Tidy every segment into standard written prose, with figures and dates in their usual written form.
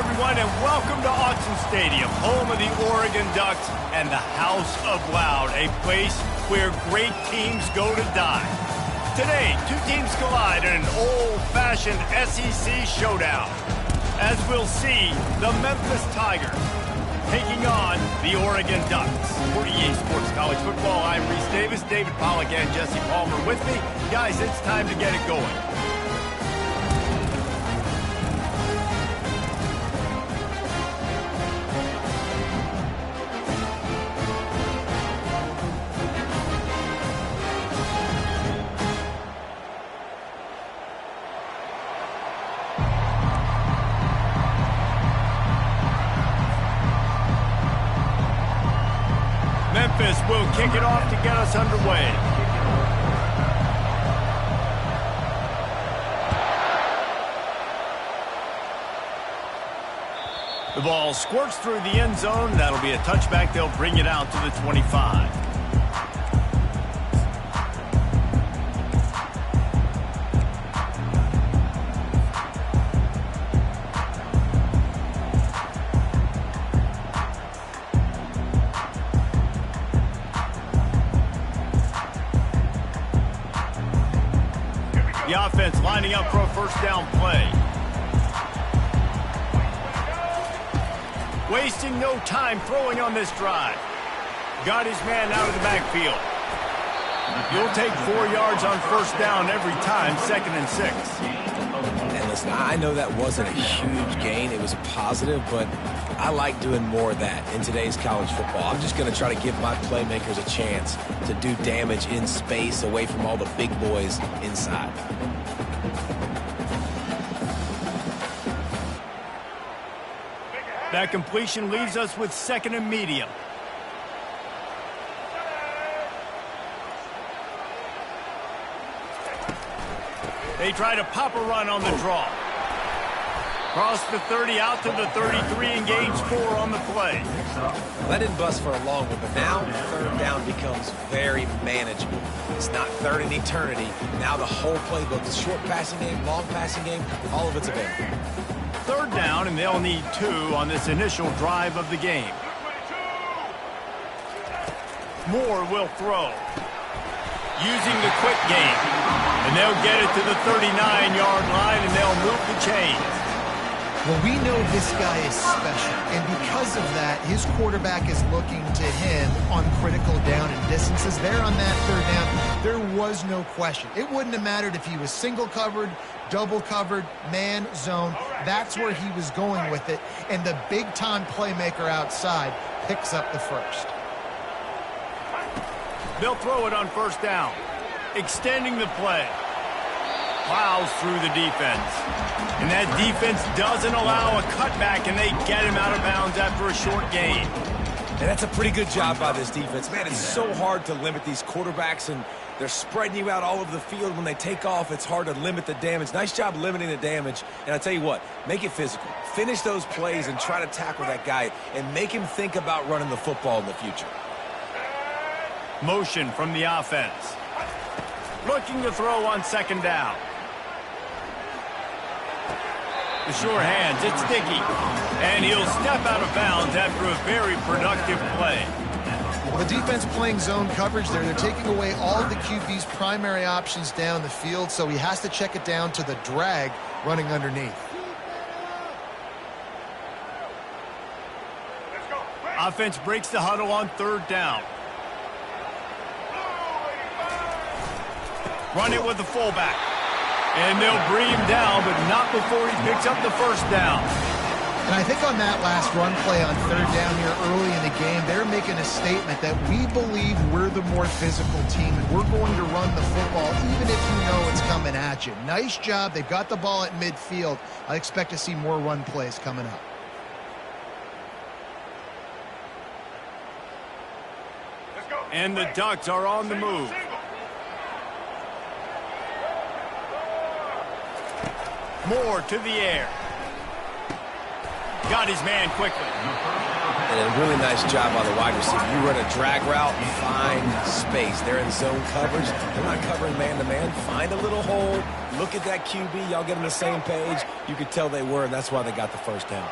everyone, and welcome to Autzen Stadium, home of the Oregon Ducks and the House of Loud, a place where great teams go to die. Today, two teams collide in an old-fashioned SEC showdown. As we'll see, the Memphis Tigers taking on the Oregon Ducks. For EA Sports College Football, I'm Reese Davis, David Pollack, and Jesse Palmer with me. Guys, it's time to get it going. Memphis will kick it off to get us underway. The ball squirts through the end zone. That'll be a touchback. They'll bring it out to the 25. The offense lining up for a first down play. Wasting no time throwing on this drive. Got his man out of the backfield. You'll take 4 yards on first down every time, 2nd and 6. And listen, I know that wasn't a huge gain. It was a positive, but I like doing more of that in today's college football. I'm just going to try to give my playmakers a chance to do damage in space away from all the big boys inside. That completion leaves us with 2nd and medium. They try to pop a run on the draw. Cross the 30 out to the 33 and gains 4 on the play. That didn't bust for a long one, but now third down becomes very manageable. It's not third in eternity. Now the whole playbook, the short passing game, long passing game, all of it's available. Third down, and they'll need 2 on this initial drive of the game. Moore will throw. Using the quick game. And they'll get it to the 39-yard line, and they'll move the chains. Well, we know this guy is special, and because of that, his quarterback is looking to him on critical down and distances. There on that third down, there was no question. It wouldn't have mattered if he was single covered, double covered, man, zone. That's where he was going with it, and the big-time playmaker outside picks up the first. They'll throw it on first down, extending the play. Plows through the defense. And that defense doesn't allow a cutback, and they get him out of bounds after a short gain. And that's a pretty good job by this defense. Man, it's so hard to limit these quarterbacks, and they're spreading you out all over the field. When they take off, it's hard to limit the damage. Nice job limiting the damage. And I tell you what, make it physical. Finish those plays and try to tackle that guy and make him think about running the football in the future. Motion from the offense. Looking to throw on 2nd down. The sure hands, it's sticky. And he'll step out of bounds after a very productive play. Well, the defense playing zone coverage there. They're taking away all of the QB's primary options down the field, so he has to check it down to the drag running underneath. Offense breaks the huddle on 3rd down. Run it with the fullback. And they'll bring him down, but not before he picks up the first down. And I think on that last run play on 3rd down here early in the game, they're making a statement that we believe we're the more physical team, and we're going to run the football even if you know it's coming at you. Nice job. They've got the ball at midfield. I expect to see more run plays coming up. And the Ducks are on the move. Moore to the air. Got his man quickly. And a really nice job by the wide receiver. You run a drag route, find space. They're in zone coverage. They're not covering man-to-man. Find a little hole. Look at that QB. Y'all get on the same page. You could tell they were, and that's why they got the first down.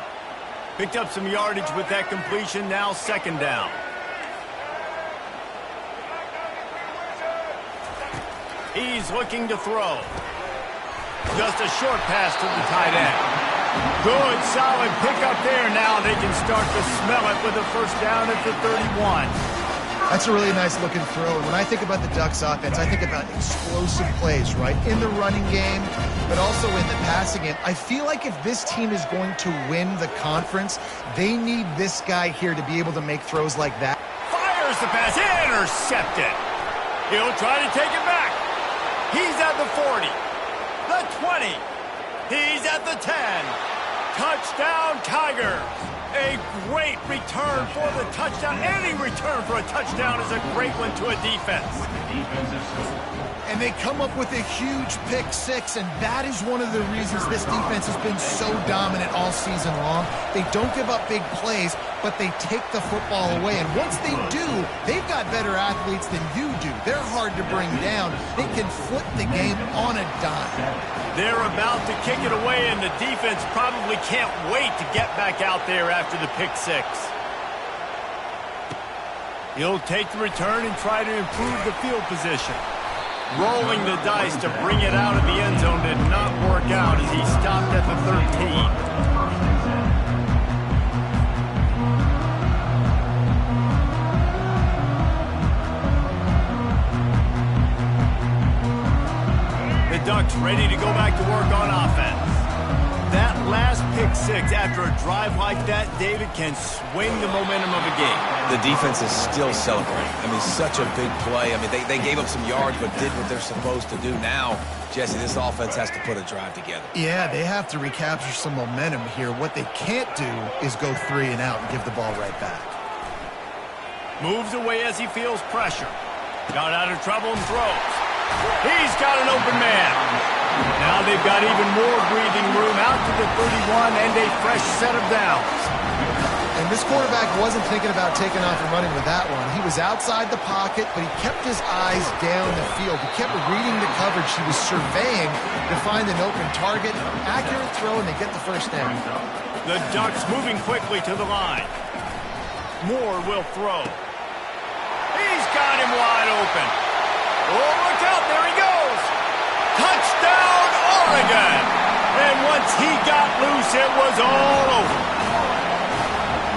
Picked up some yardage with that completion, now second down. He's looking to throw. Just a short pass to the tight end. Good, solid pickup there. Now they can start to smell it with a first down at the 31. That's a really nice looking throw. And when I think about the Ducks offense, I think about explosive plays, right? In the running game, but also in the passing game. I feel like if this team is going to win the conference, they need this guy here to be able to make throws like that. Fires the pass, intercepted. He'll try to take it back. He's at the 40, the 20. He's at the 10. Touchdown, Tigers. A great return for the touchdown. Any return for a touchdown is a great one to a defense. And they come up with a huge pick six, and that is one of the reasons this defense has been so dominant all season long. They don't give up big plays, but they take the football away. And once they do, they've got better athletes than you do. They're hard to bring down. They can flip the game on a dime. They're about to kick it away, and the defense probably can't wait to get back out there after the pick six. He'll take the return and try to improve the field position. Rolling the dice to bring it out of the end zone did not work out as he stopped at the 13. The Ducks ready to go back to work on offense. That last pick six after a drive like that, David, can swing the momentum of a game. The defense is still celebrating. I mean, such a big play. I mean, they gave up some yards but did what they're supposed to do. Now, Jesse, this offense has to put a drive together. Yeah, they have to recapture some momentum here. What they can't do is go 3 and out and give the ball right back. Moves away as he feels pressure. Got out of trouble and throws. He's got an open man. Now they've got even more breathing room out to the 31 and a fresh set of downs. And this quarterback wasn't thinking about taking off and running with that one. He was outside the pocket, but he kept his eyes down the field. He kept reading the coverage. He was surveying to find an open target. Accurate throw, and they get the first down. The Ducks moving quickly to the line. Moore will throw. He's got him wide open. Oh, look out, there he goes. Touchdown, Oregon. And once he got loose, it was all over.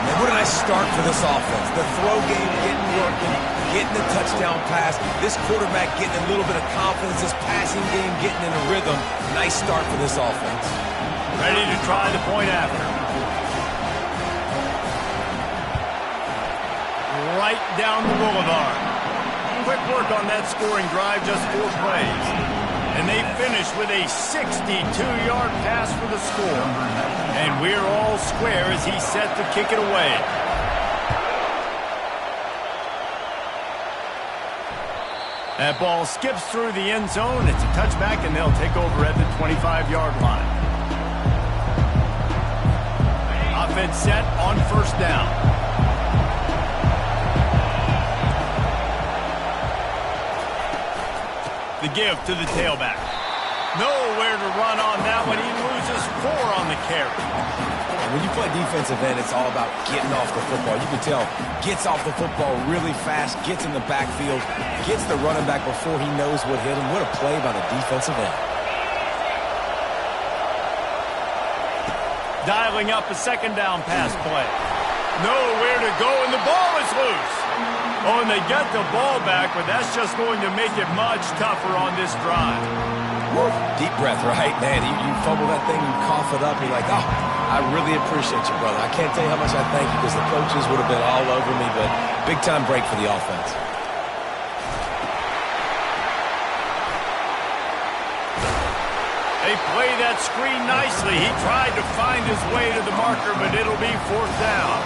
Man, what a nice start for this offense. The throw game getting working, getting the touchdown pass. This quarterback getting a little bit of confidence. This passing game getting in a rhythm. Nice start for this offense. Ready to try the point after. Right down the boulevard. Quick work on that scoring drive, just 4 plays. And they finish with a 62-yard pass for the score. And we're all square as he's set to kick it away. That ball skips through the end zone. It's a touchback, and they'll take over at the 25-yard line. Offense set on first down. The give to the tailback. Nowhere to run on that one. He loses 4 on the carry. And when you play defensive end, it's all about getting off the football. You can tell, gets off the football really fast, gets in the backfield, gets the running back before he knows what hit him. What a play by the defensive end. Dialing up a second down pass play. Nowhere to go, and the ball is loose. Oh, and they get the ball back, but that's just going to make it much tougher on this drive. Woo. Deep breath, right? Man, you fumble that thing, you cough it up, you're like, oh, I really appreciate you, brother. I can't tell you how much I thank you because the coaches would have been all over me, but big-time break for the offense. They play that screen nicely. He tried to find his way to the marker, but it'll be 4th down.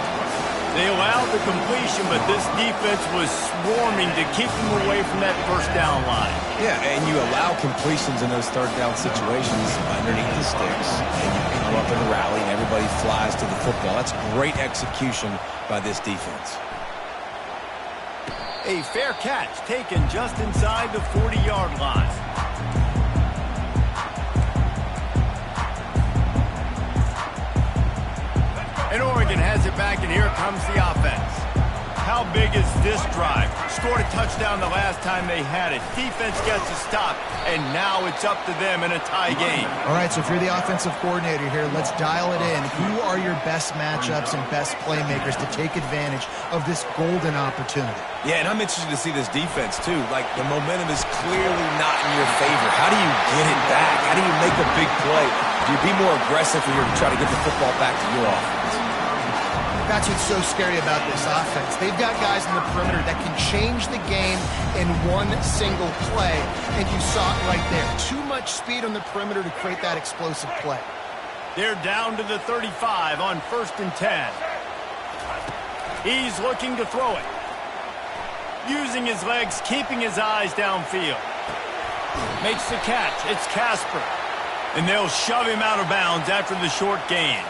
They allowed the completion, but this defense was swarming to keep them away from that first down line. Yeah, and you allow completions in those third down situations underneath the sticks, and you come up in the rally, and everybody flies to the football. That's great execution by this defense. A fair catch taken just inside the 40-yard line. And Oregon has it back, and here comes the offense. How big is this drive? Scored a touchdown the last time they had it. Defense gets a stop, and now it's up to them in a tie game. All right, so if you're the offensive coordinator here, let's dial it in. Who are your best matchups and best playmakers to take advantage of this golden opportunity? Yeah, and I'm interested to see this defense, too. Like, the momentum is clearly not in your favor. How do you get it back? How do you make a big play? Do you be more aggressive or you try to get the football back to your offense? That's what's so scary about this offense. They've got guys in the perimeter that can change the game in one single play, and you saw it right there. Too much speed on the perimeter to create that explosive play. They're down to the 35 on 1st and 10. He's looking to throw it. Using his legs, keeping his eyes downfield. Makes the catch. It's Casper. And they'll shove him out of bounds after the short gain.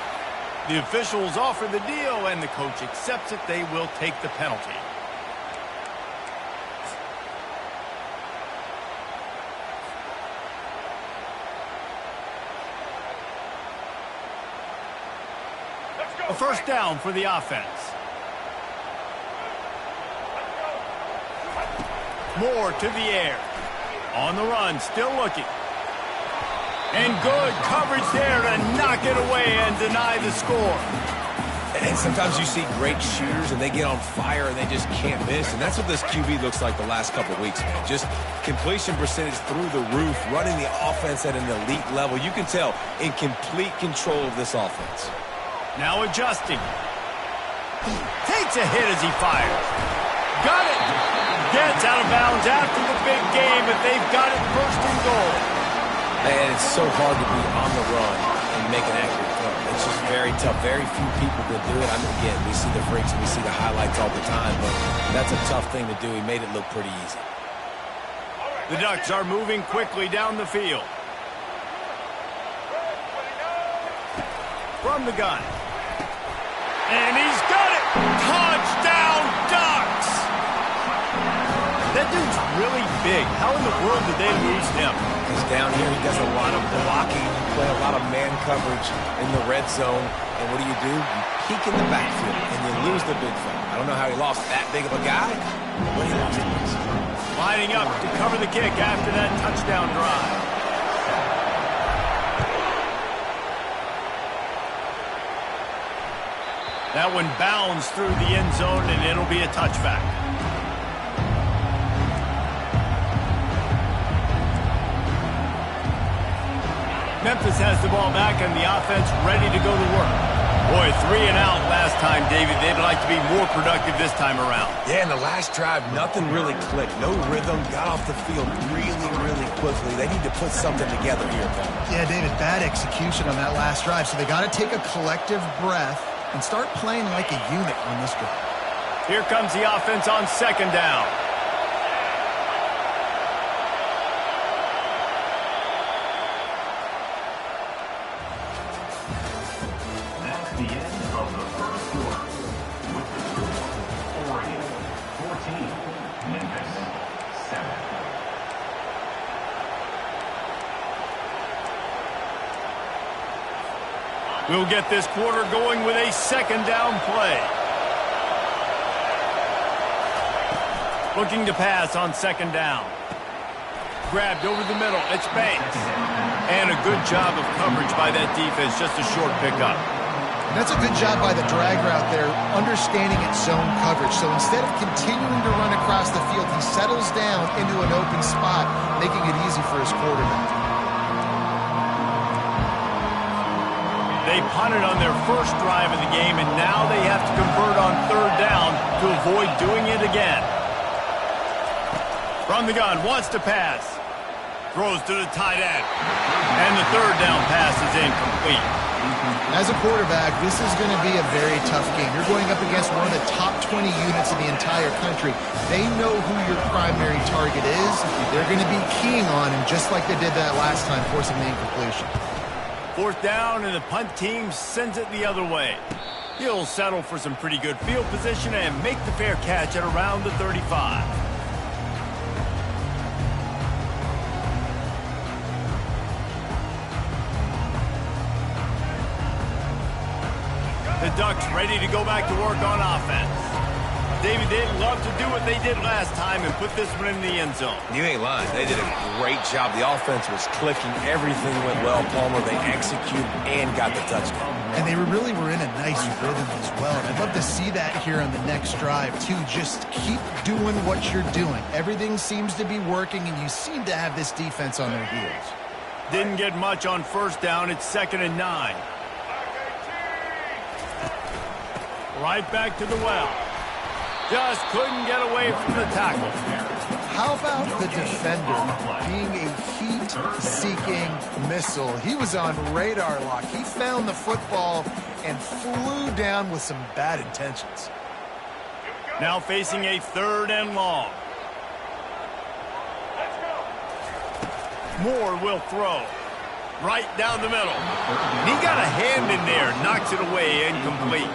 The officials offer the deal, and the coach accepts it. They will take the penalty. A first down for the offense. Moore to the air. On the run, still looking. And good coverage there to knock it away and deny the score. And sometimes you see great shooters, and they get on fire, and they just can't miss. And that's what this QB looks like the last couple of weeks, man. Just completion percentage through the roof, running the offense at an elite level. You can tell in complete control of this offense. Now adjusting. Takes a hit as he fires. Got it. Gets out of bounds after the big game, but they've got it 1st and goal. And it's so hard to be on the run and make an accurate throw. It's just very tough. Very few people can do it. I mean, again, we see the freaks and we see the highlights all the time, but that's a tough thing to do. He made it look pretty easy. The Ducks are moving quickly down the field. From the gun. And he's got it! Touchdown, Ducks! That dude's really big. How in the world did they lose him? Because down here he does a lot of blocking, play a lot of man coverage in the red zone. And what do? You peek in the backfield, and you lose the big fella. I don't know how he lost that big of a guy, but he lost it. Lining up to cover the kick after that touchdown drive. That one bounds through the end zone, and it'll be a touchback. Memphis has the ball back, and the offense ready to go to work. Boy, 3 and out last time, David. They'd like to be more productive this time around. Yeah, in the last drive, nothing really clicked. No rhythm, got off the field really, really quickly. They need to put something together here, Ben. Yeah, David, bad execution on that last drive, so they got to take a collective breath and start playing like a unit on this drive. Here comes the offense on 2nd down. That's the end of the first quarter. With the score, Oregon 14, Memphis 7. We'll get this quarter going with a 2nd down play. Looking to pass on 2nd down. Grabbed over the middle. It's Banks. And a good job of coverage by that defense. Just a short pickup. That's a good job by the drag route there, understanding its zone coverage. So instead of continuing to run across the field, he settles down into an open spot, making it easy for his quarterback. They punted on their first drive of the game, and now they have to convert on 3rd down to avoid doing it again. From the gun, wants to pass. Throws to the tight end. And the 3rd down pass is incomplete. As a quarterback, this is going to be a very tough game. You're going up against one of the top 20 units in the entire country. They know who your primary target is. They're going to be keying on him, just like they did that last time, forcing the incompletion. 4th down, and the punt team sends it the other way. He'll settle for some pretty good field position and make the fair catch at around the 35. The Ducks ready to go back to work on offense. David, they'd love to do what they did last time and put this one in the end zone. You ain't lying. They did a great job. The offense was clicking. Everything went well. Palmer, they executed and got the touchdown. And they really were in a nice rhythm as well. And I'd love to see that here on the next drive, too. Just keep doing what you're doing. Everything seems to be working, and you seem to have this defense on their heels. Didn't get much on first down. It's 2nd and 9. Right back to the well. Just couldn't get away from the tackle. How about the defender being a heat-seeking missile? He was on radar lock. He found the football and flew down with some bad intentions. Now facing a 3rd and long. Moore will throw. Right down the middle. He got a hand in there. Knocks it away. Incomplete.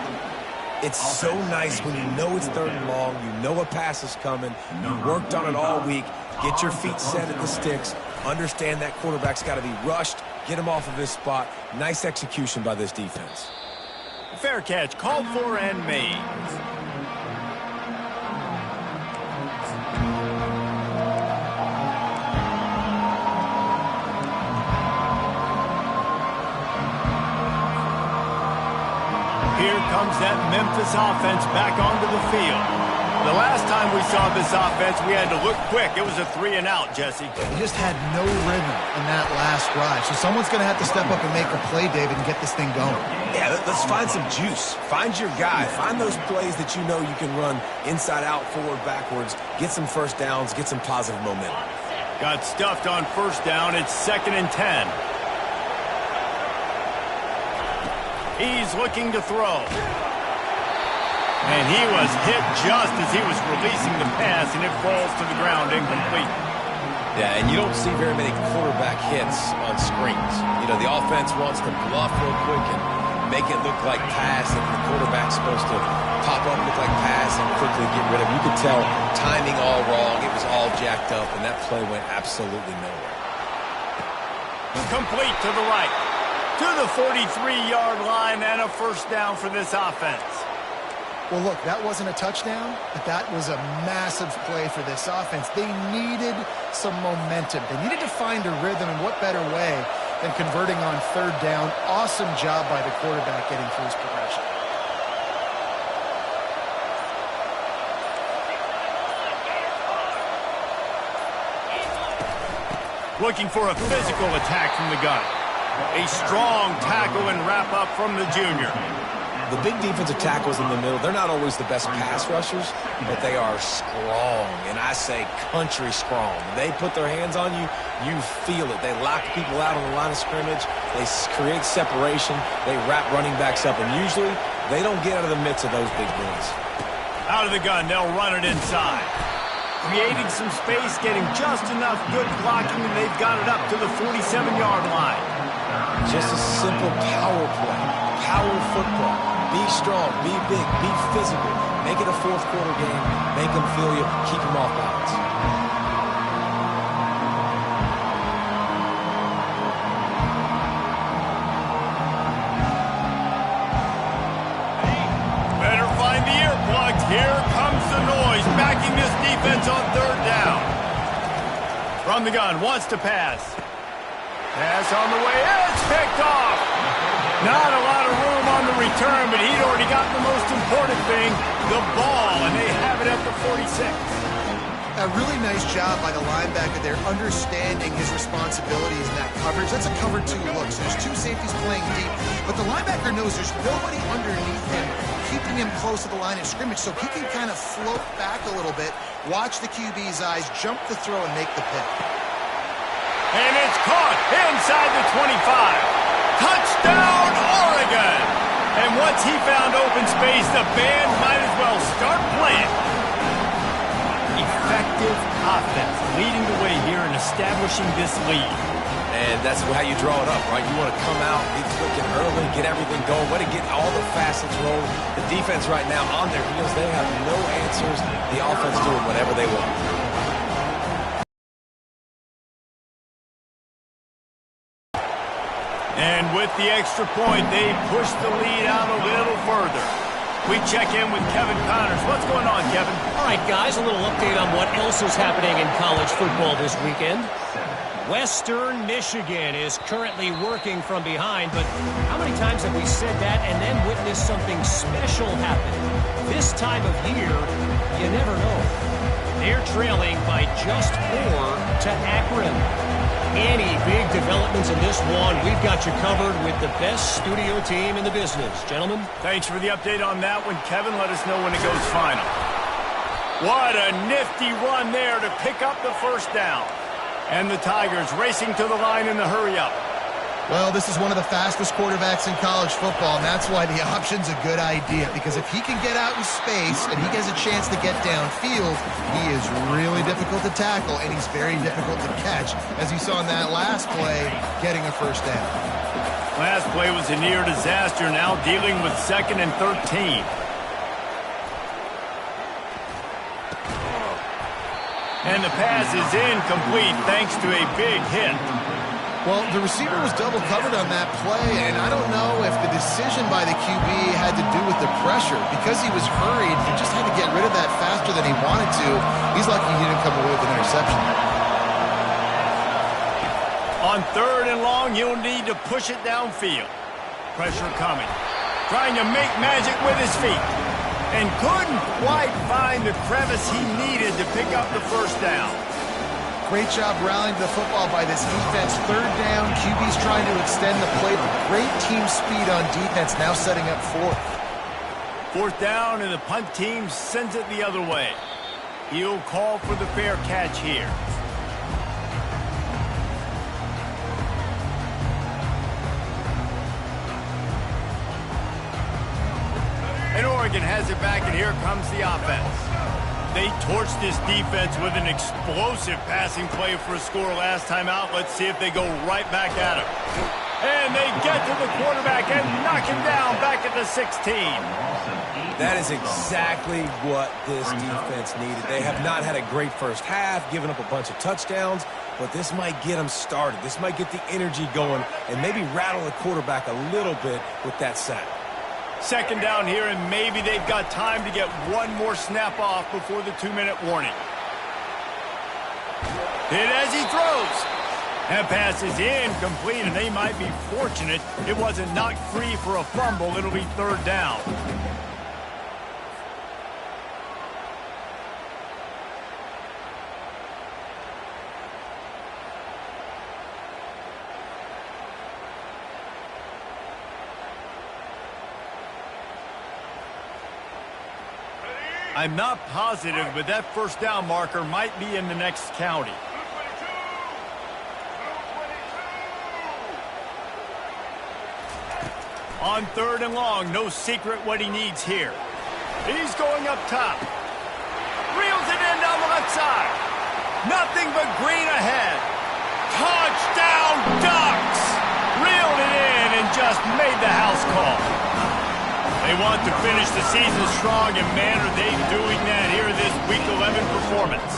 It's so nice when you know it's 3rd and long, you know a pass is coming, you worked on it all week, get your feet set at the sticks, understand that quarterback's got to be rushed, get him off of his spot. Nice execution by this defense. Fair catch, called for and made. Here comes that Memphis offense back onto the field. The last time we saw this offense, we had to look quick. It was a 3 and out, Jesse. He just had no rhythm in that last drive. So someone's going to have to step up and make a play, David, and get this thing going. Yeah, let's find some juice. Find your guy. Find those plays that you know you can run inside out, forward, backwards. Get some first downs. Get some positive momentum. Got stuffed on first down. It's 2nd and 10. He's looking to throw. And he was hit just as he was releasing the pass, and it falls to the ground incomplete. Yeah, and you don't see very many quarterback hits on screens. You know, the offense wants to bluff real quick and make it look like pass, and the quarterback's supposed to pop up, look like pass, and quickly get rid of it. You could tell timing all wrong. It was all jacked up, and that play went absolutely nowhere. Complete to the right. To the 43-yard line and a first down for this offense. Well, look, that wasn't a touchdown, but that was a massive play for this offense. They needed some momentum. They needed to find a rhythm, and what better way than converting on 3rd down. Awesome job by the quarterback getting through his progression. Looking for a physical attack from the gun. A strong tackle and wrap-up from the junior. The big defensive tackles in the middle, they're not always the best pass rushers, but they are strong, and I say country strong. They put their hands on you, you feel it. They lock people out on the line of scrimmage. They create separation. They wrap running backs up, and usually they don't get out of the midst of those big boys. Out of the gun, they'll run it inside. Creating some space, getting just enough good blocking, and they've got it up to the 47-yard line. Just a simple power play, power football. Be strong, be big, be physical. Make it a 4th quarter game. Make them feel you, keep them off balance. Better find the earplugs. Here comes the noise, backing this defense on 3rd down. From the gun, wants to pass. Pass on the way, it's picked off. Not a lot of room on the return, but he'd already got the most important thing, the ball, and they have it at the 46. A really nice job by the linebacker there, understanding his responsibilities in that coverage. That's a cover 2 look, so there's 2 safeties playing deep, but the linebacker knows there's nobody underneath him, keeping him close to the line of scrimmage, so he can kind of float back a little bit, watch the QB's eyes, jump the throw, and make the pick. And it's caught inside the 25. Touchdown, Oregon! And once he found open space, the band might as well start playing. Effective offense leading the way here and establishing this lead. And that's how you draw it up, right? You want to come out, be clicking early, get everything going, let it get all the facets rolling. The defense right now on their heels, they have no answers. The offense doing whatever they want. And with the extra point, they push the lead out a little further. We check in with Kevin Connors. What's going on, Kevin? All right, guys, a little update on what else is happening in college football this weekend. Western Michigan is currently working from behind, but how many times have we said that and then witnessed something special happen? This time of year, you never know. They're trailing by just 4 to Akron. Any big developments in this one, we've got you covered with the best studio team in the business. Gentlemen? Thanks for the update on that one, Kevin. Let us know when it goes final. What a nifty run there to pick up the first down. And the Tigers racing to the line in the hurry-up. Well, this is one of the fastest quarterbacks in college football, and that's why the option's a good idea. Because if he can get out in space and he gets a chance to get downfield, he is really difficult to tackle, and he's very difficult to catch, as you saw in that last play, getting a first down. Last play was a near disaster, now dealing with 2nd and 13. And the pass is incomplete thanks to a big hit. Well, the receiver was double covered on that play, and I don't know if the decision by the QB had to do with the pressure. Because he was hurried, he just had to get rid of that faster than he wanted to. He's lucky he didn't come away with an interception. On 3rd and long, he'll need to push it downfield. Pressure coming. Trying to make magic with his feet. And couldn't quite find the crevice he needed to pick up the first down. Great job rallying to the football by this defense. 3rd down, QB's trying to extend the play, but great team speed on defense, now setting up 4th. 4th down, and the punt team sends it the other way. He'll call for the fair catch here. And Oregon has it back, and here comes the offense. They torched this defense with an explosive passing play for a score last time out. Let's see if they go right back at him. And they get to the quarterback and knock him down back at the 16. That is exactly what this defense needed. They have not had a great first half, given up a bunch of touchdowns, but this might get them started. This might get the energy going and maybe rattle the quarterback a little bit with that sack. 2nd down here, and maybe they've got time to get one more snap off before the 2-minute warning. Hit as he throws. That pass is incomplete, and they might be fortunate it wasn't knocked free for a fumble. It'll be 3rd down. I'm not positive, but that first down marker might be in the next county. On 3rd and long, no secret what he needs here. He's going up top. Reels it in down the left side. Nothing but green ahead. Touchdown Ducks! Reeled it in and just made the house call. They want to finish the season strong, and man, are they doing that here this Week 11 performance.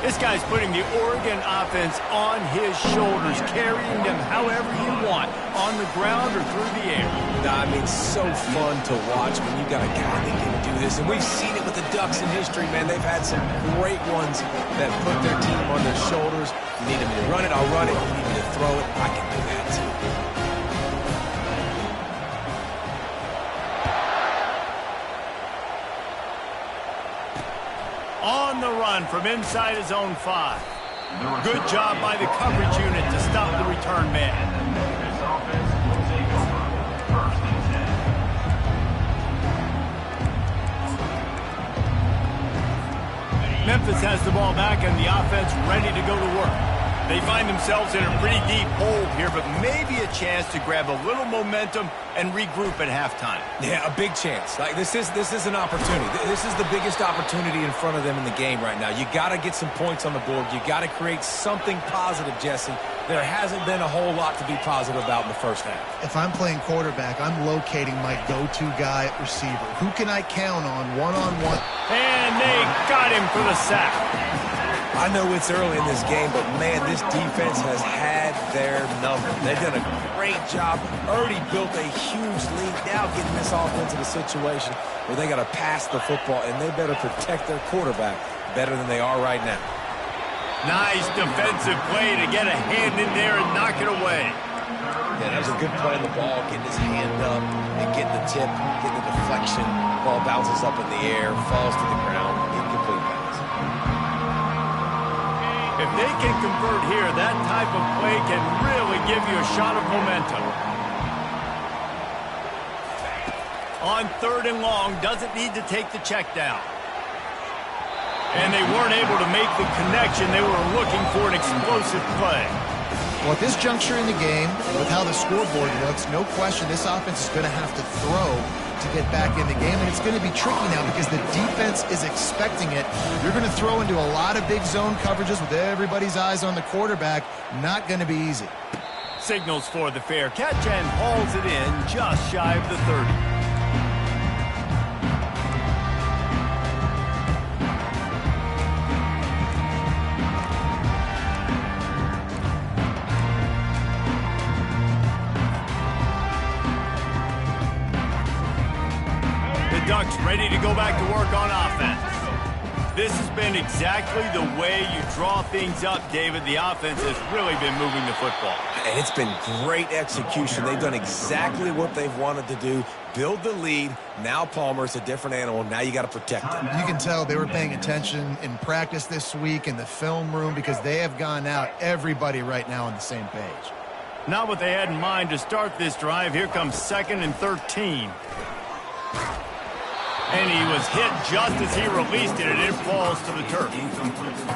This guy's putting the Oregon offense on his shoulders, carrying them however you want, on the ground or through the air. I mean, so fun to watch when you got a guy that can do this. And we've seen it with the Ducks in history, man. They've had some great ones that put their team on their shoulders. You need me to run it, I'll run it. You need me to throw it, I can do that too. On the run from inside his own 5. Good job by the coverage unit to stop the return man. This offense will take over 1st and 10. Memphis has the ball back and the offense ready to go to work. They find themselves in a pretty deep hole here, but maybe a chance to grab a little momentum and regroup at halftime. Yeah, a big chance. Like this is an opportunity. This is the biggest opportunity in front of them in the game right now. You got to get some points on the board. You got to create something positive, Jesse. There hasn't been a whole lot to be positive about in the first half. If I'm playing quarterback, I'm locating my go-to guy at receiver. Who can I count on one-on-one? And they got him for the sack. I know it's early in this game, but, man, this defense has had their number. They've done a great job, already built a huge lead, now getting this offense in a situation where they got to pass the football, and they better protect their quarterback better than they are right now. Nice defensive play to get a hand in there and knock it away. Yeah, that was a good play on the ball, getting his hand up and getting the tip, getting the deflection. Ball bounces up in the air, falls to the ground, incomplete pass. If they can convert here, that type of play can really give you a shot of momentum. On 3rd and long, doesn't need to take the check down. And they weren't able to make the connection. They were looking for an explosive play. Well, at this juncture in the game, with how the scoreboard looks, no question this offense is going to have to throw to get back in the game, and it's going to be tricky now because the defense is expecting it. You're going to throw into a lot of big zone coverages with everybody's eyes on the quarterback. Not going to be easy. Signals for the fair catch and hauls it in just shy of the 30. Ducks ready to go back to work on offense. This has been exactly the way you draw things up, David. The offense has really been moving the football. And it's been great execution. They've done exactly what they've wanted to do. Build the lead. Now Palmer's a different animal. Now you got to protect it. You can tell they were paying attention in practice this week in the film room because they have gone out, everybody right now on the same page. Not what they had in mind to start this drive. Here comes 2nd and 13. And he was hit just as he released it, and it falls to the turf.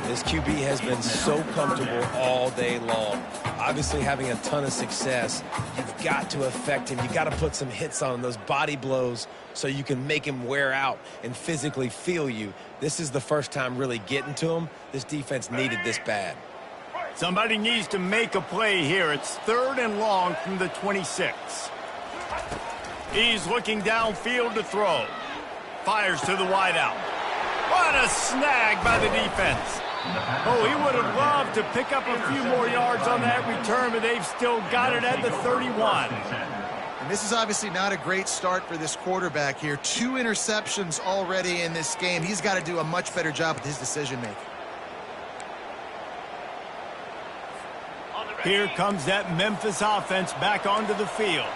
This QB has been so comfortable all day long. Obviously having a ton of success. You've got to affect him. You've got to put some hits on him, those body blows, so you can make him wear out and physically feel you. This is the first time really getting to him. This defense needed this bad. Somebody needs to make a play here. It's 3rd and long from the 26. He's looking downfield to throw. Fires to the wideout. What a snag by the defense. Oh, he would have loved to pick up a few more yards on that return, but they've still got it at the 31. And this is obviously not a great start for this quarterback here. 2 interceptions already in this game. He's got to do a much better job with his decision-making. Here comes that Memphis offense back onto the field.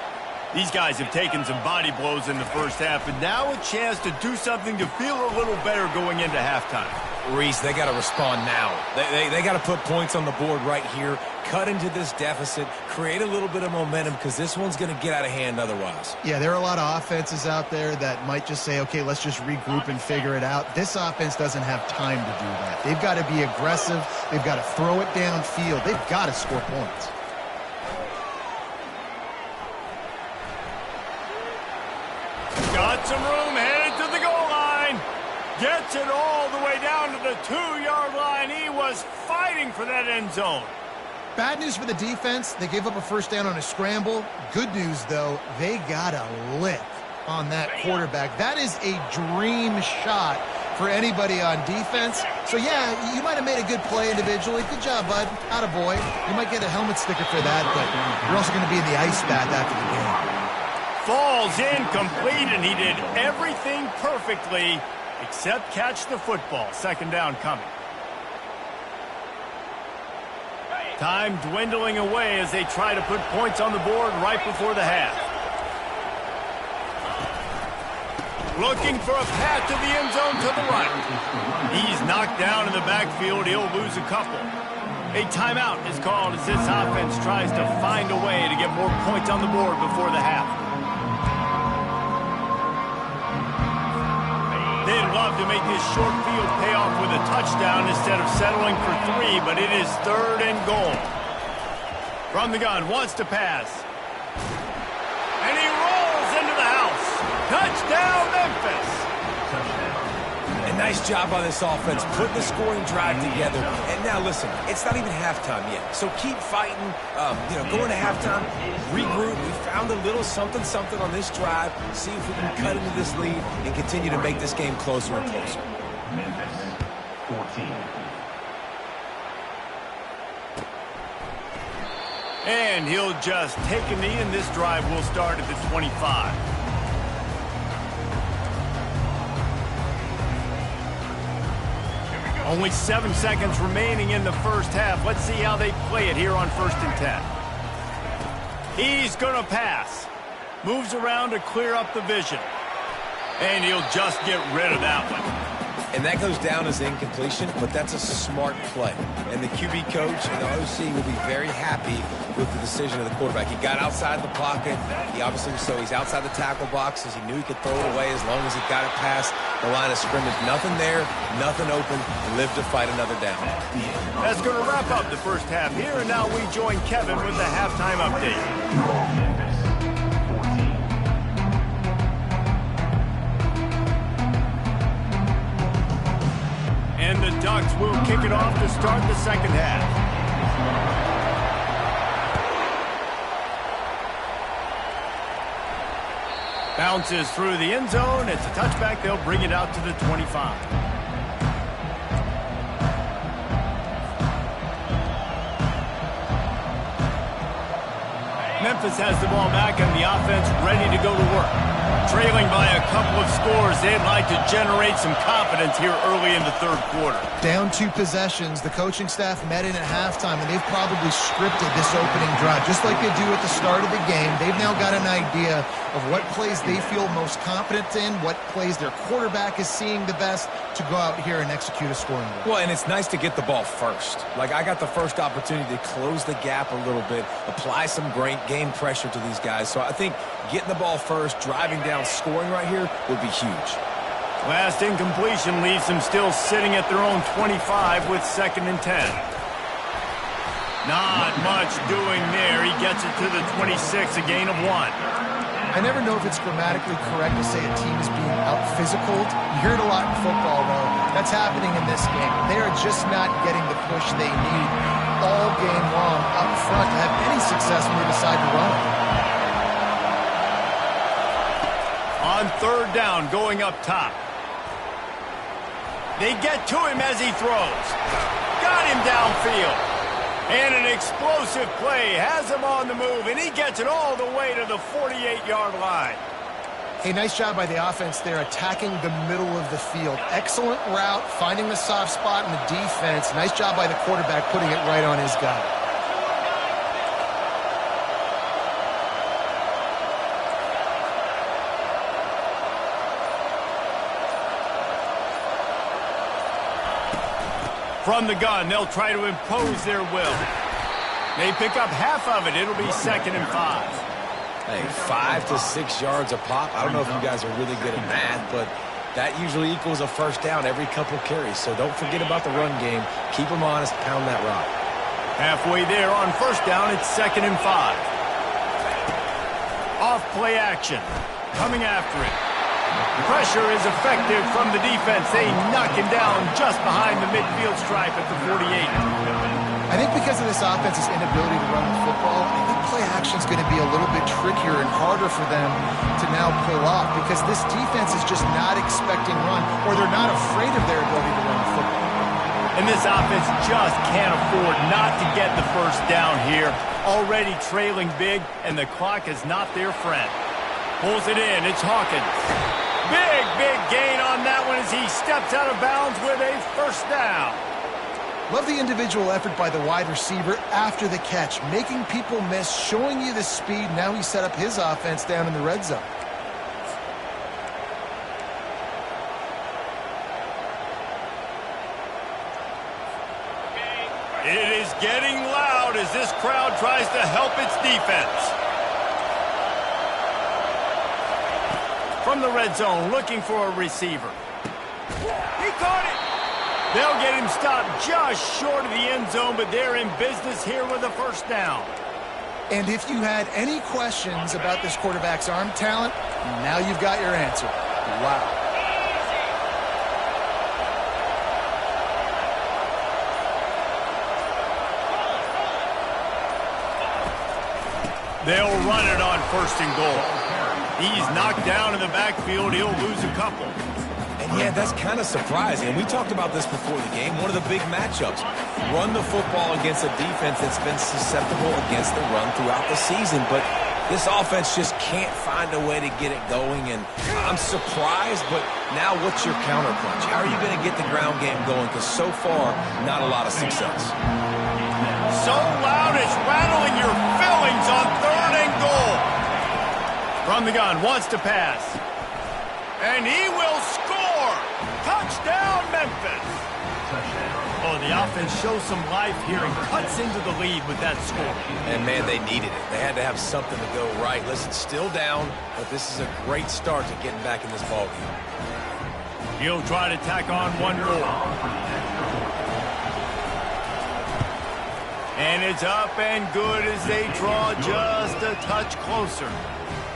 These guys have taken some body blows in the first half, and now a chance to do something to feel a little better going into halftime. Reese, they got to respond now. They got to put points on the board right here, cut into this deficit, create a little bit of momentum because this one's going to get out of hand otherwise. Yeah, there are a lot of offenses out there that might just say, okay, let's just regroup and figure it out. This offense doesn't have time to do that. They've got to be aggressive. They've got to throw it downfield. They've got to score points. Got some room, headed to the goal line. Gets it all the way down to the 2-yard line. He was fighting for that end zone. Bad news for the defense. They gave up a first down on a scramble. Good news, though, they got a lick on that quarterback. That is a dream shot for anybody on defense. So, yeah, you might have made a good play individually. Good job, bud. Attaboy. You might get a helmet sticker for that, but you're also going to be in the ice bath after the game. Falls incomplete, and he did everything perfectly except catch the football. 2nd down coming. Time dwindling away as they try to put points on the board right before the half. Looking for a path to the end zone to the right. He's knocked down in the backfield. He'll lose a couple. A timeout is called as this offense tries to find a way to get more points on the board before the half. They'd love to make this short field pay off with a touchdown instead of settling for 3, but it is 3rd and goal. From the gun, wants to pass. And he rolls into the house. Touchdown, Memphis. And nice job by this offense, putting the scoring drive together. And now, listen, it's not even halftime yet. So keep fighting, going to halftime, regroup. We found a little something on this drive. See if we can cut into this lead and continue to make this game closer and closer. Memphis, 14. And he'll just take a knee, and this drive will start at the 25. Only 7 seconds remaining in the first half. Let's see how they play it here on 1st and 10. He's going to pass. Moves around to clear up the vision. And he'll just get rid of that one. And that goes down as incompletion, but that's a smart play. And the QB coach and the OC will be very happy with the decision of the quarterback. He got outside the pocket. He obviously, so he's outside the tackle boxes. He knew he could throw it away as long as he got it past the line of scrimmage. Nothing there, nothing open. Live to fight another down. That's going to wrap up the first half here, and now we join Kevin with the halftime update. And the Ducks will kick it off to start the second half. Bounces through the end zone. It's a touchback. They'll bring it out to the 25. Memphis has the ball back and the offense ready to go to work. Trailing by a couple of scores, they'd like to generate some confidence here early in the third quarter. Down 2 possessions, the coaching staff met in at halftime, and they've probably scripted this opening drive. Just like they do at the start of the game, they've now got an idea of what plays they feel most confident in, what plays their quarterback is seeing the best to go out here and execute a scoring drive. Well, and it's nice to get the ball first. Like, I got the first opportunity to close the gap a little bit, apply some great game pressure to these guys. So I think getting the ball first, driving down, scoring right here would be huge. Last incompletion leaves them still sitting at their own 25 with 2nd and 10. Not much doing there. He gets it to the 26, a gain of 1. I never know if it's grammatically correct to say a team is being out-physicaled. You hear it a lot in football, though. That's happening in this game. They are just not getting the push they need all game long up front to have any success when they decide to run it. On 3rd down, going up top. They get to him as he throws. Got him downfield. And an explosive play has him on the move, and he gets it all the way to the 48-yard line. Hey, nice job by the offense there, attacking the middle of the field. Excellent route, finding the soft spot in the defense. Nice job by the quarterback putting it right on his guy. From the gun, they'll try to impose their will. They pick up half of it. It'll be 2nd and 5. Hey, 5 to 6 yards a pop. I don't know if you guys are really good at math, but that usually equals a first down every couple carries. So don't forget about the run game. Keep them honest, pound that rock. Halfway there on 1st down, it's 2nd and 5. Off play action. Coming after it. Pressure is effective from the defense. They knock him down just behind the midfield stripe at the 48. I think because of this offense's inability to run the football, I think play action is going to be a little bit trickier and harder for them to now pull off because this defense is just not expecting run, or they're not afraid of their ability to run the football. And this offense just can't afford not to get the first down here. Already trailing big, and the clock is not their friend. Pulls it in. It's Hawkins. Big gain on that one as he steps out of bounds with a first down. Love the individual effort by the wide receiver after the catch, making people miss, showing you the speed. Now he set up his offense down in the red zone. It is getting loud as this crowd tries to help its defense. From the red zone, looking for a receiver. He caught it. They'll get him stopped just short of the end zone, but they're in business here with a first down. And if you had any questions about this quarterback's arm talent, now you've got your answer. Wow. They'll run it on 1st and goal. He's knocked down in the backfield. He'll lose a couple. And yeah, that's kind of surprising. And we talked about this before the game. One of the big matchups. Run the football against a defense that's been susceptible against the run throughout the season. But this offense just can't find a way to get it going. And I'm surprised, but now what's your counterpunch? How are you going to get the ground game going? Because so far, not a lot of success. So loud it's rattling your fillings on 3rd and goal. From the gun, wants to pass. And he will score! Touchdown, Memphis! Oh, the offense shows some life here and cuts into the lead with that score. And, man, they needed it. They had to have something to go right. Listen, still down, but this is a great start to getting back in this ballgame. He'll try to tack on one more. And it's up and good as they draw just a touch closer.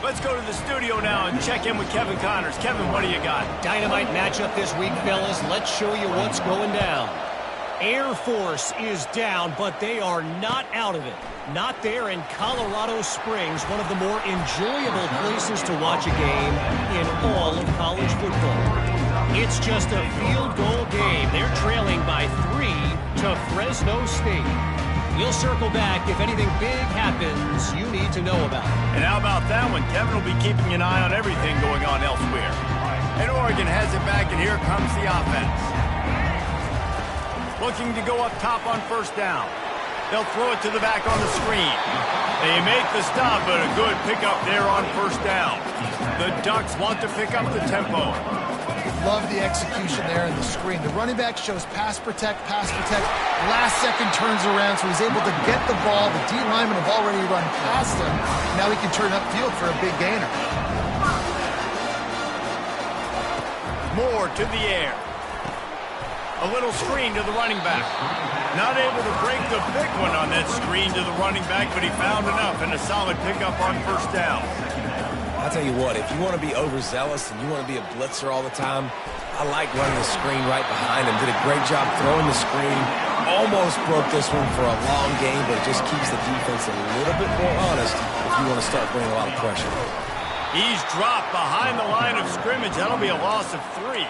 Let's go to the studio now and check in with Kevin Connors. Kevin, what do you got? Dynamite matchup this week, fellas. Let's show you what's going down. Air Force is down, but they are not out of it. Not there in Colorado Springs, one of the more enjoyable places to watch a game in all of college football. It's just a field goal game. They're trailing by 3 to Fresno State. We'll circle back if anything big happens you need to know about. And how about that one? Kevin will be keeping an eye on everything going on elsewhere. And Oregon has it back, and here comes the offense. Looking to go up top on 1st down. They'll throw it to the back on the screen. They make the stop, but a good pickup there on 1st down. The Ducks want to pick up the tempo. Love the execution there in the screen. The running back shows pass protect. Last second turns around, so he's able to get the ball. The D linemen have already run past him. Now he can turn upfield for a big gainer. Moore to the air. A little screen to the running back. Not able to break the big one on that screen to the running back, but he found enough and a solid pickup on 1st down. I'll tell you what, if you want to be overzealous and you want to be a blitzer all the time, I like running the screen right behind him. Did a great job throwing the screen. Almost broke this one for a long game, but it just keeps the defense a little bit more honest if you want to start bringing a lot of pressure. He's dropped behind the line of scrimmage. That'll be a loss of 3.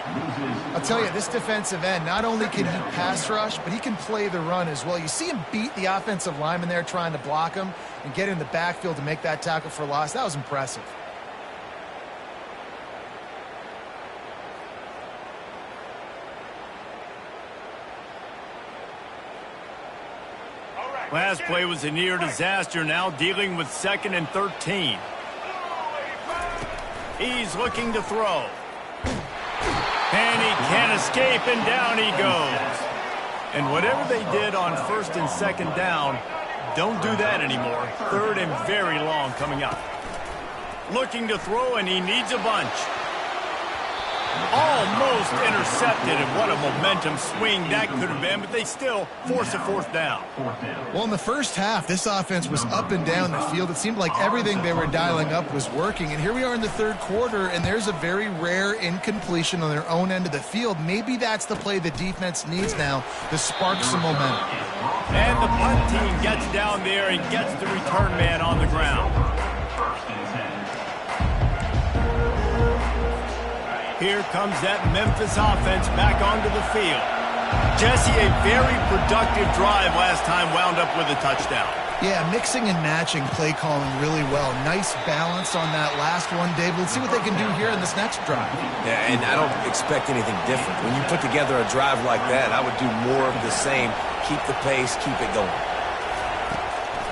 I'll tell you, this defensive end, not only can he pass rush, but he can play the run as well. You see him beat the offensive lineman there trying to block him and get in the backfield to make that tackle for loss. That was impressive. Last play was a near disaster, now dealing with 2nd and 13. He's looking to throw. And he can't escape, and down he goes. And whatever they did on 1st and 2nd down, don't do that anymore. 3rd and very long coming up. Looking to throw, and he needs a bunch. Almost intercepted, and what a momentum swing that could have been, but they still force a 4th down. Well, in the first half, this offense was up and down the field. It seemed like everything they were dialing up was working, and here we are in the 3rd quarter, and there's a very rare incompletion on their own end of the field. Maybe that's the play the defense needs now to spark some momentum. And the punt team gets down there and gets the return man on the ground. Here comes that Memphis offense back onto the field. Jesse, a very productive drive last time, wound up with a touchdown. Yeah, mixing and matching play calling really well. Nice balance on that last one, Dave. Let's see what they can do here in this next drive. Yeah, and I don't expect anything different. When you put together a drive like that, I would do more of the same. Keep the pace, keep it going.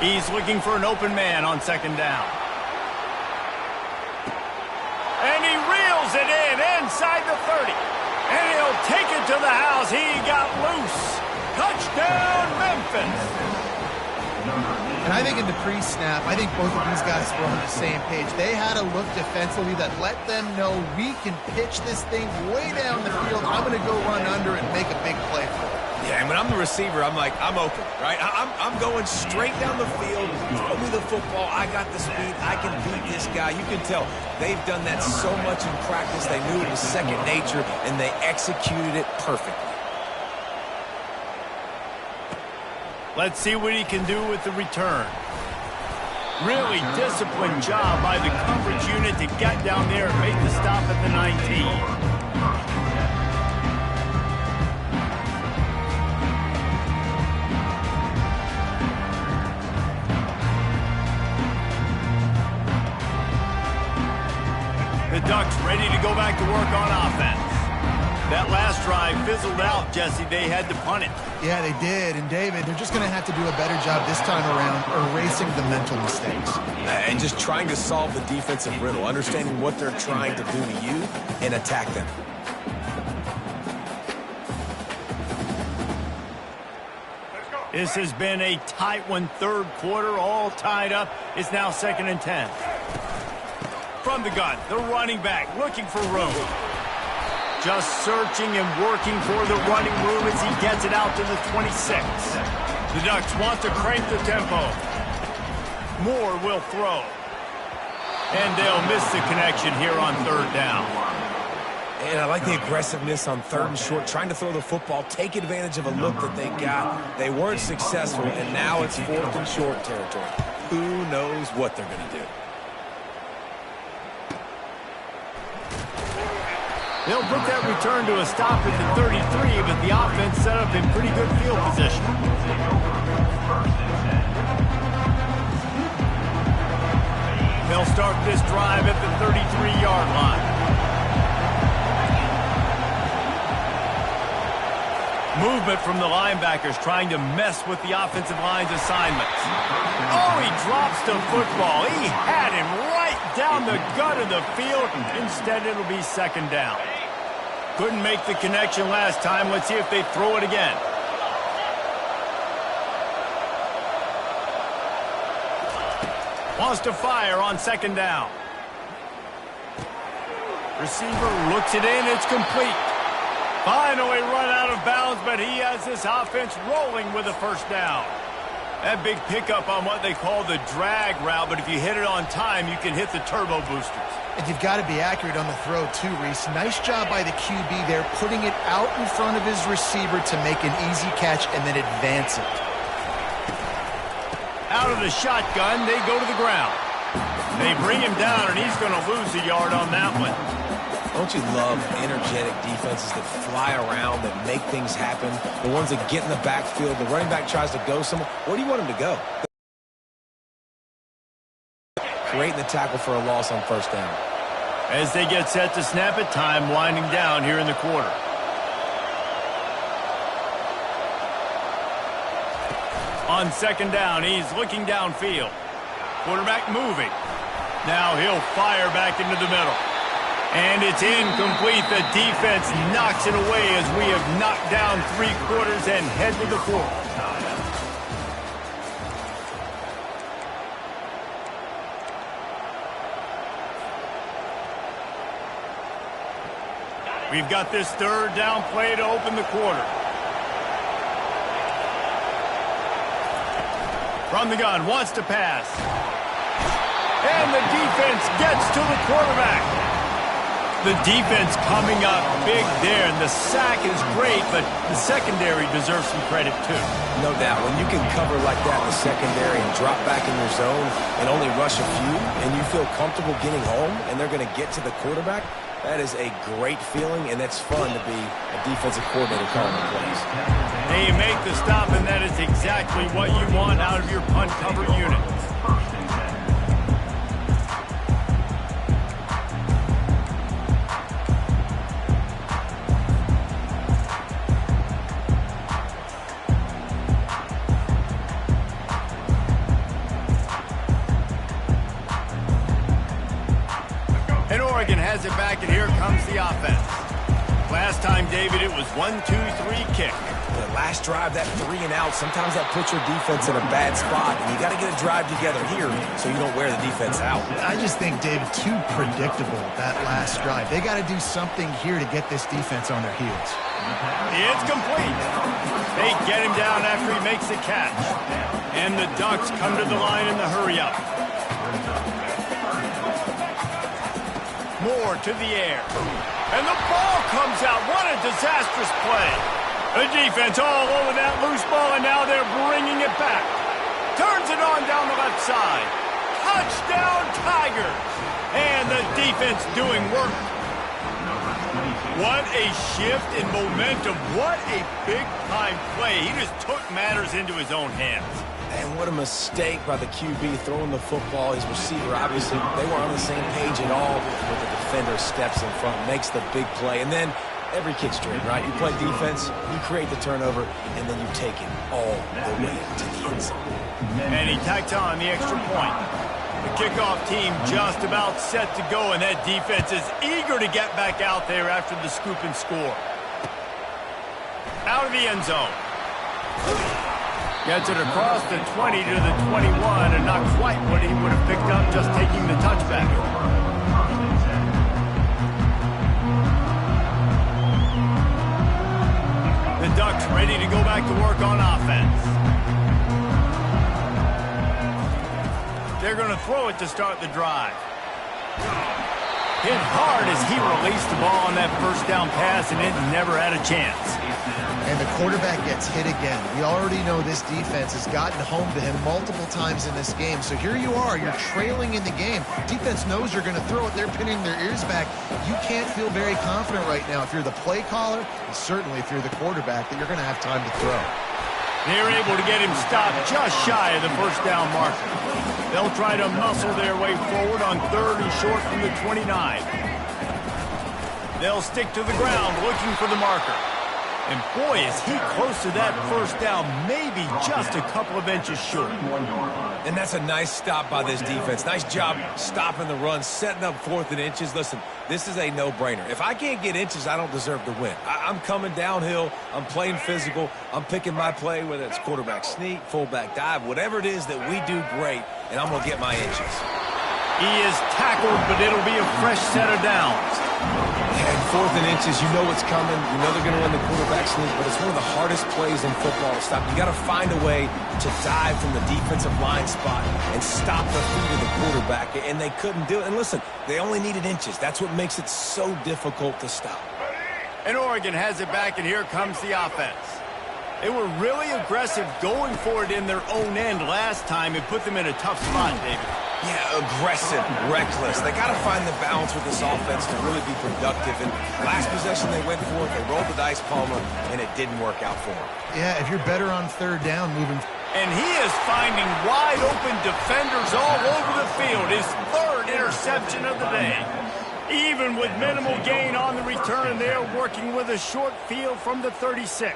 He's looking for an open man on 2nd down. And he reels it in inside the 30. And he'll take it to the house. He got loose. Touchdown, Memphis. And I think in the pre-snap, I think both of these guys were on the same page. They had a look defensively that let them know we can pitch this thing way down the field. I'm going to go run under and make a big play for it. Yeah, and when I'm the receiver, I'm like, I'm open, right? I'm going straight down the field. Throw me the football. I got the speed. I can beat this guy. You can tell they've done that so much in practice. They knew it was second nature, and they executed it perfectly. Let's see what he can do with the return. Really disciplined job by the coverage unit to get down there and make the stop at the 19. The Ducks ready to go back to work on offense. That last drive fizzled out, Jesse. They had to punt it. Yeah, they did. And, David, they're just going to have to do a better job this time around erasing the mental mistakes. And just trying to solve the defensive riddle, understanding what they're trying to do to you and attack them. This has been a tight one, third quarter, all tied up. It's now 2nd and 10. From the gun, the running back looking for room. Just searching and working for the running room as he gets it out to the 26. The Ducks want to crank the tempo. Moore will throw. And they'll miss the connection here on 3rd down. And I like the aggressiveness on 3rd and short, trying to throw the football, take advantage of a look that they got. They weren't successful, and now it's 4th and short territory. Who knows what they're going to do? They'll put that return to a stop at the 33, but the offense set up in pretty good field position. They'll start this drive at the 33-yard line. Movement from the linebackers trying to mess with the offensive line's assignments. Oh, he drops the football. He had him right down the gut of the field. Instead, it'll be 2nd down. Couldn't make the connection last time. Let's see if they throw it again. Wants to fire on 2nd down. Receiver looks it in. It's complete. Finally run out of bounds, but he has this offense rolling with a 1st down. That big pickup on what they call the drag route, but if you hit it on time, you can hit the turbo boosters. And you've got to be accurate on the throw, too, Reese. Nice job by the QB there, putting it out in front of his receiver to make an easy catch and then advance it. Out of the shotgun, they go to the ground. They bring him down, and he's going to lose a yard on that one. Don't you love energetic defenses that fly around, that make things happen? The ones that get in the backfield, the running back tries to go somewhere. Where do you want him to go? Creating the tackle for a loss on 1st down. As they get set to snap it, time winding down here in the quarter. On 2nd down, he's looking downfield. Quarterback moving. Now he'll fire back into the middle. And it's incomplete. The defense knocks it away as we have knocked down 3 quarters and head to the 4th. We've got this 3rd down play to open the quarter. From the gun, wants to pass. And the defense gets to the quarterback. The defense coming up big there, and the sack is great, but the secondary deserves some credit too. No doubt. When you can cover like that in the secondary and drop back in your zone and only rush a few, and you feel comfortable getting home, and they're going to get to the quarterback, that is a great feeling, and it's fun to be a defensive coordinator calling the plays. They make the stop, and that is exactly what you want out of your punt cover unit. And Oregon has it back, and here comes the offense. Last time, David, it was 1-2-3 kick. The last drive, that 3 and out, sometimes that puts your defense in a bad spot, and you got to get a drive together here so you don't wear the defense out. I just think, David, too predictable, that last drive. They got to do something here to get this defense on their heels. It's complete. They get him down after he makes the catch. And the Ducks come to the line in the hurry-up. Moore to the air. And the ball comes out. What a disastrous play. The defense all over that loose ball, and now they're bringing it back. Turns it on down the left side. Touchdown, Tigers. And the defense doing work. What a shift in momentum. What a big-time play. He just took matters into his own hands. And what a mistake by the QB throwing the football. His receiver, obviously, they weren't on the same page at all. But the defender steps in front, makes the big play. And then every kick's dream, right? You play defense, you create the turnover, and then you take it all the way to the end zone. And he tacked on the extra point. The kickoff team just about set to go, and that defense is eager to get back out there after the scoop and score. Out of the end zone. Gets it across the 20 to the 21, and not quite what he would have picked up just taking the touchback. The Ducks ready to go back to work on offense. They're going to throw it to start the drive. Hit hard as he released the ball on that first down pass, and it never had a chance. And the quarterback gets hit again. We already know this defense has gotten home to him multiple times in this game. So here you are, you're trailing in the game. Defense knows you're going to throw it. They're pinning their ears back. You can't feel very confident right now if you're the play caller, and certainly if you're the quarterback, that you're going to have time to throw. They're able to get him stopped just shy of the first down marker. They'll try to muscle their way forward on 3rd and short from the 29. They'll stick to the ground looking for the marker. And boy, is he close to that first down, maybe just a couple of inches short. And that's a nice stop by this defense. Nice job stopping the run, setting up 4th and inches. Listen, this is a no-brainer. If I can't get inches, I don't deserve to win. I'm coming downhill. I'm playing physical. I'm picking my play, whether it's quarterback sneak, fullback dive, whatever it is that we do great, and I'm going to get my inches. He is tackled, but it'll be a fresh set of downs. And 4th and inches, you know what's coming. You know they're going to run the quarterback sneak, but it's one of the hardest plays in football to stop. You got to find a way to dive from the defensive line spot and stop the feet of the quarterback, and they couldn't do it. And listen, they only needed inches. That's what makes it so difficult to stop. And Oregon has it back, and here comes the offense. They were really aggressive going for it in their own end last time and put them in a tough spot, David. Yeah, aggressive, reckless. They got to find the balance with this offense to really be productive. And last possession they went for it, they rolled the dice, Palmer, and it didn't work out for them. Yeah, if you're better on 3rd down moving. And he is finding wide open defenders all over the field. His 3rd interception of the day. Even with minimal gain on the return, they're working with a short field from the 36.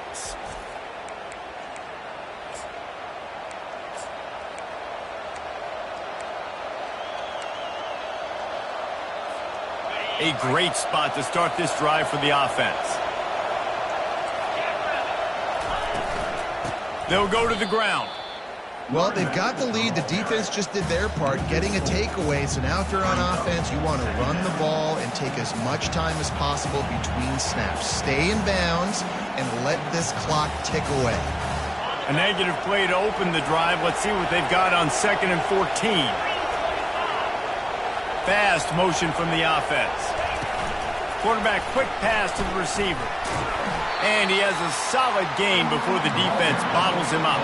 A great spot to start this drive for the offense. They'll go to the ground. Well, they've got the lead. The defense just did their part, getting a takeaway. So now if you're on offense, you want to run the ball and take as much time as possible between snaps. Stay in bounds and let this clock tick away. A negative play to open the drive. Let's see what they've got on 2nd and 14. Fast motion from the offense. Quarterback quick pass to the receiver. And he has a solid gain before the defense bottles him up.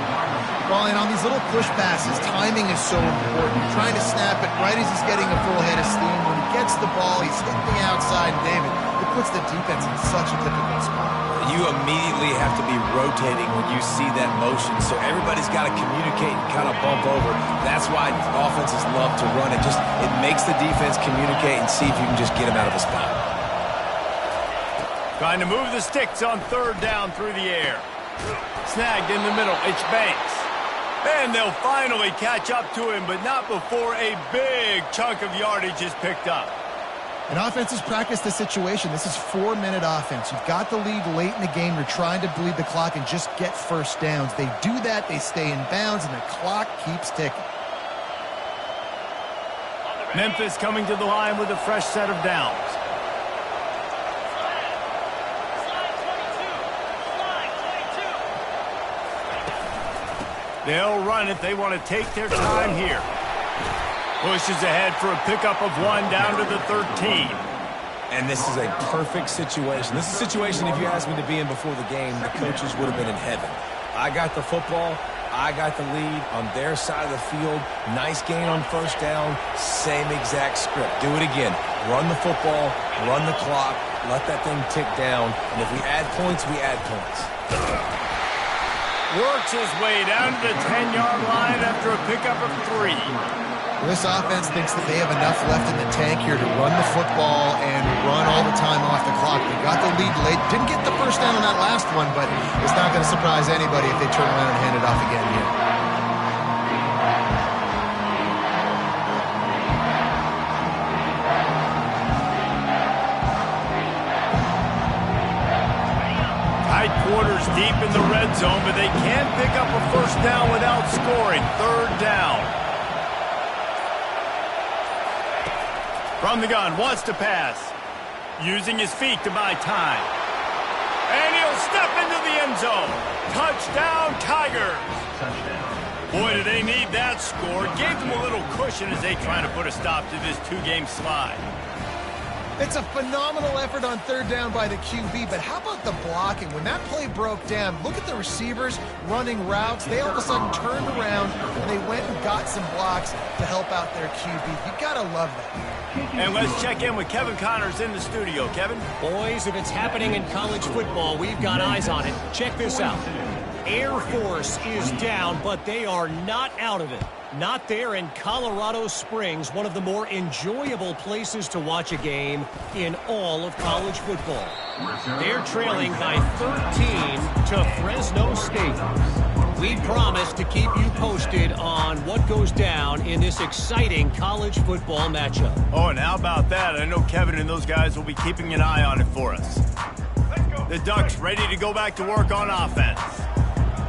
Well, and on these little push passes, timing is so important. You're trying to snap it right as he's getting a full head of steam. When he gets the ball, he's hitting the outside. David, it puts the defense in such a difficult spot. You immediately have to be rotating when you see that motion. So everybody's got to communicate and kind of bump over. That's why offenses love to run it. It makes the defense communicate and see if you can just get him out of a spot. Trying to move the sticks on 3rd down through the air. Snagged in the middle. It's Banks. And they'll finally catch up to him, but not before a big chunk of yardage is picked up. And offenses practice the situation. This is 4-minute offense. You've got the lead late in the game. You're trying to bleed the clock and just get first downs. They do that. They stay in bounds, and the clock keeps ticking. Memphis coming to the line with a fresh set of downs. They'll run it. They want to take their time here. Pushes ahead for a pickup of 1 down to the 13. And this is a perfect situation. This is a situation, if you asked me to be in before the game, the coaches would have been in heaven. I got the football. I got the lead on their side of the field. Nice gain on first down. Same exact script. Do it again. Run the football. Run the clock. Let that thing tick down. And if we add points, we add points. Works his way down to the 10-yard line after a pickup of 3. This offense thinks that they have enough left in the tank here to run the football and run all the time off the clock. They got the lead late. Didn't get the first down on that last one, but it's not going to surprise anybody if they turn around and hand it off again here. Tight quarters deep in the red zone, but they can't pick up a first down without scoring. 3rd down. From the gun, wants to pass. Using his feet to buy time. And he'll step into the end zone. Touchdown, Tigers. Boy, do they need that score. Gave them a little cushion as they try to put a stop to this 2-game slide. It's a phenomenal effort on 3rd down by the QB, but how about the blocking? When that play broke down, look at the receivers running routes. They all of a sudden turned around, and they went and got some blocks to help out their QB. You got to love that. And let's check in with Kevin Connors in the studio. Kevin? Boys, if it's happening in college football, we've got eyes on it. Check this out. Air Force is down, but they are not out of it. Not there in Colorado Springs, one of the more enjoyable places to watch a game in all of college football. They're trailing by 13 to Fresno State. We promise to keep you posted on what goes down in this exciting college football matchup. Oh, and how about that? I know Kevin and those guys will be keeping an eye on it for us. The Ducks ready to go back to work on offense.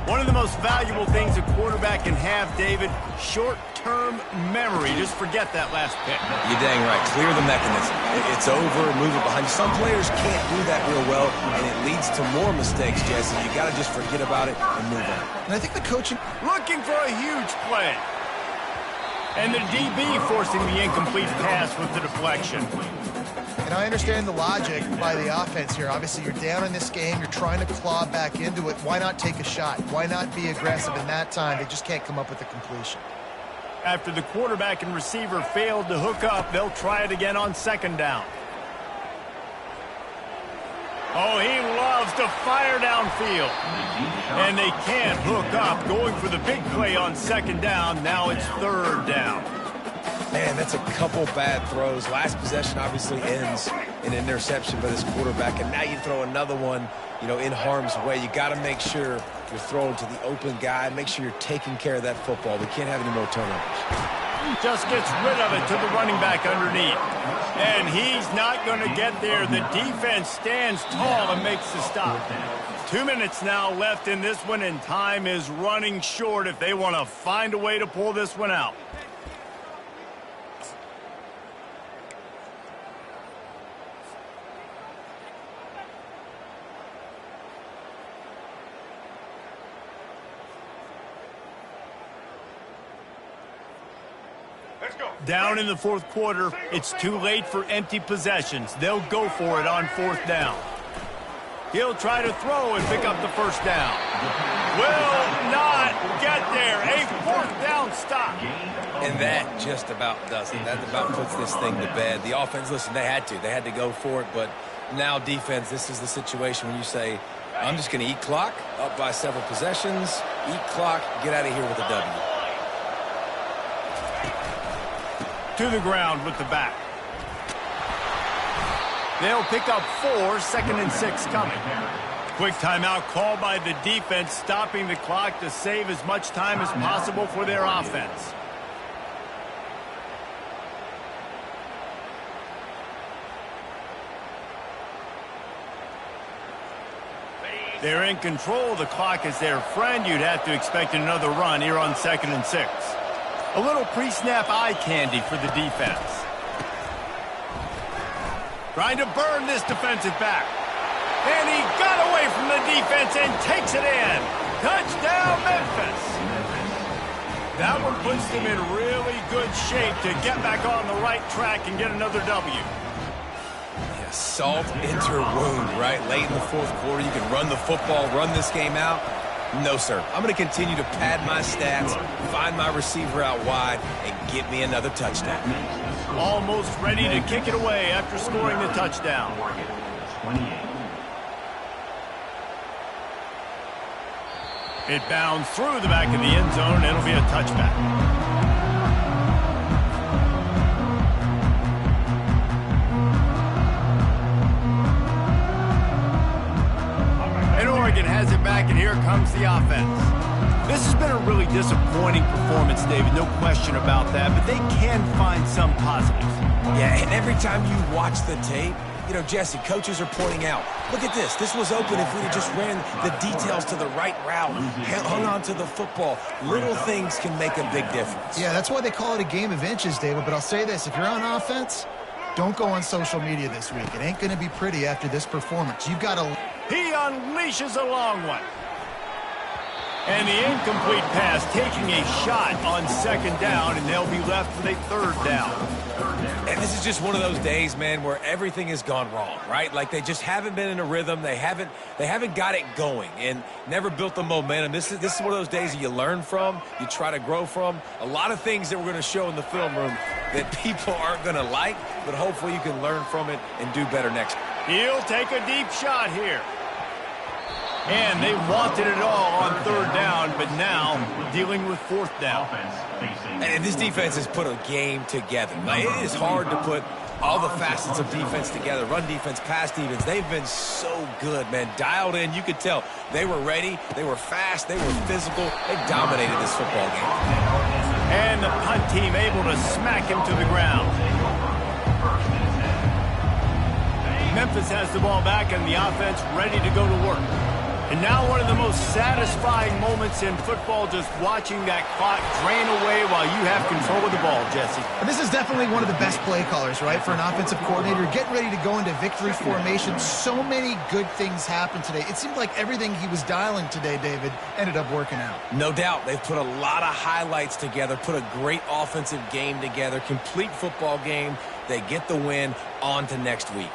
One of the most valuable things a quarterback can have, David, short-term memory. Just forget that last pick. You're dang right. Clear the mechanism. It's over, move it behind you. Some players can't do that real well, and it leads to more mistakes, Jesse. You got to just forget about it and move on. And I think the coaching... Looking for a huge play. And the DB forcing the incomplete pass with the deflection. And I understand the logic by the offense here. Obviously, you're down in this game. You're trying to claw back into it. Why not take a shot? Why not be aggressive in that time? They just can't come up with a completion. After the quarterback and receiver failed to hook up, they'll try it again on 2nd down. Oh, he loves to fire downfield. And they can't hook up. Going for the big play on 2nd down. Now it's 3rd down. Man, that's a couple bad throws. Last possession obviously ends in an interception by this quarterback, and now you throw another one, in harm's way. You got to make sure you're throwing to the open guy. Make sure you're taking care of that football. We can't have any more turnovers. Just gets rid of it to the running back underneath. And he's not going to get there. The defense stands tall and makes the stop. 2 minutes now left in this one, and time is running short if they want to find a way to pull this one out. Down in the 4th quarter, it's too late for empty possessions. They'll go for it on 4th down. He'll try to throw and pick up the 1st down. Will not get there. A 4th down stop. And that just about does it. That about puts this thing to bed. The offense, listen, they had to go for it, but now defense, this is the situation when you say, I'm just going to eat clock, up by several possessions, eat clock, get out of here with a W. To the ground with the back. They'll pick up 4, 2nd and 6 coming. Quick timeout called by the defense, stopping the clock to save as much time as possible for their offense. They're in control. The clock is their friend. You'd have to expect another run here on 2nd and 6. A little pre-snap eye candy for the defense. Trying to burn this defensive back. And he got away from the defense and takes it in. Touchdown, Memphis. That one puts them in really good shape to get back on the right track and get another W. Yeah, salt into wound, right? Late in the 4th quarter, you can run the football, run this game out. No, sir. I'm going to continue to pad my stats, find my receiver out wide, and get me another touchdown. Almost ready to kick it away after scoring the touchdown. It bounds through the back of the end zone. It'll be a touchback. And Oregon has it back, and here comes the offense. This has been a really disappointing performance, David, no question about that, but they can find some positives. Yeah, and every time you watch the tape, you know, Jesse, coaches are pointing out, look at this. This was open if we just ran the details to the right route, hung on to the football. Little things can make a big difference. Yeah, that's why they call it a game of inches, David. But I'll say this, if you're on offense, don't go on social media this week. It ain't going to be pretty after this performance. You've got to... He unleashes a long one. And the incomplete pass taking a shot on second down, and they'll be left with a third down. And this is just one of those days, man, where everything has gone wrong, right? Like they just haven't been in a rhythm. They haven't got it going and never built the momentum. This is one of those days that you learn from, you try to grow from. A lot of things that we're going to show in the film room that people aren't going to like, but hopefully you can learn from it and do better next week. He'll take a deep shot here. And they wanted it all on third down, but now dealing with fourth down. And this defense has put a game together. Like, it is hard to put all the facets of defense together. Run defense, pass defense. They've been so good, man. Dialed in. You could tell they were ready. They were fast. They were physical. They dominated this football game. And the punt team able to smack him to the ground. Memphis has the ball back and the offense ready to go to work. And now one of the most satisfying moments in football, just watching that clock drain away while you have control of the ball, Jesse. And this is definitely one of the best play callers, right, for an offensive coordinator. Getting ready to go into victory formation. So many good things happened today. It seemed like everything he was dialing today, David, ended up working out. No doubt. They've put a lot of highlights together, put a great offensive game together, complete football game. They get the win. On to next week.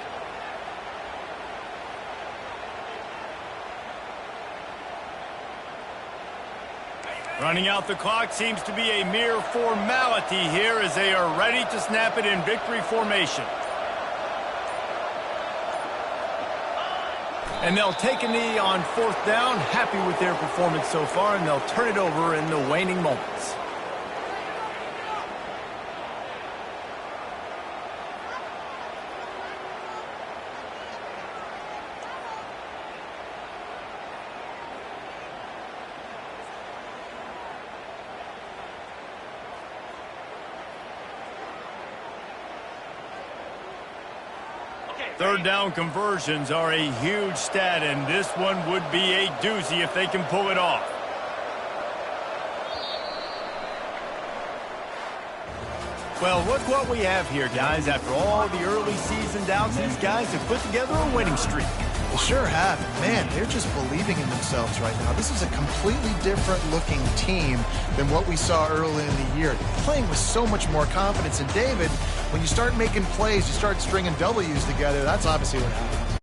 Running out the clock seems to be a mere formality here as they are ready to snap it in victory formation. And they'll take a knee on fourth down, happy with their performance so far, and they'll turn it over in the waning moments. Third down conversions are a huge stat, and this one would be a doozy if they can pull it off. Well, look what we have here, guys. After all the early season doubts, these guys have put together a winning streak. They sure have. Man, they're just believing in themselves right now. This is a completely different looking team than what we saw early in the year. Playing with so much more confidence. And David, when you start making plays, you start stringing W's together, that's obviously what happens.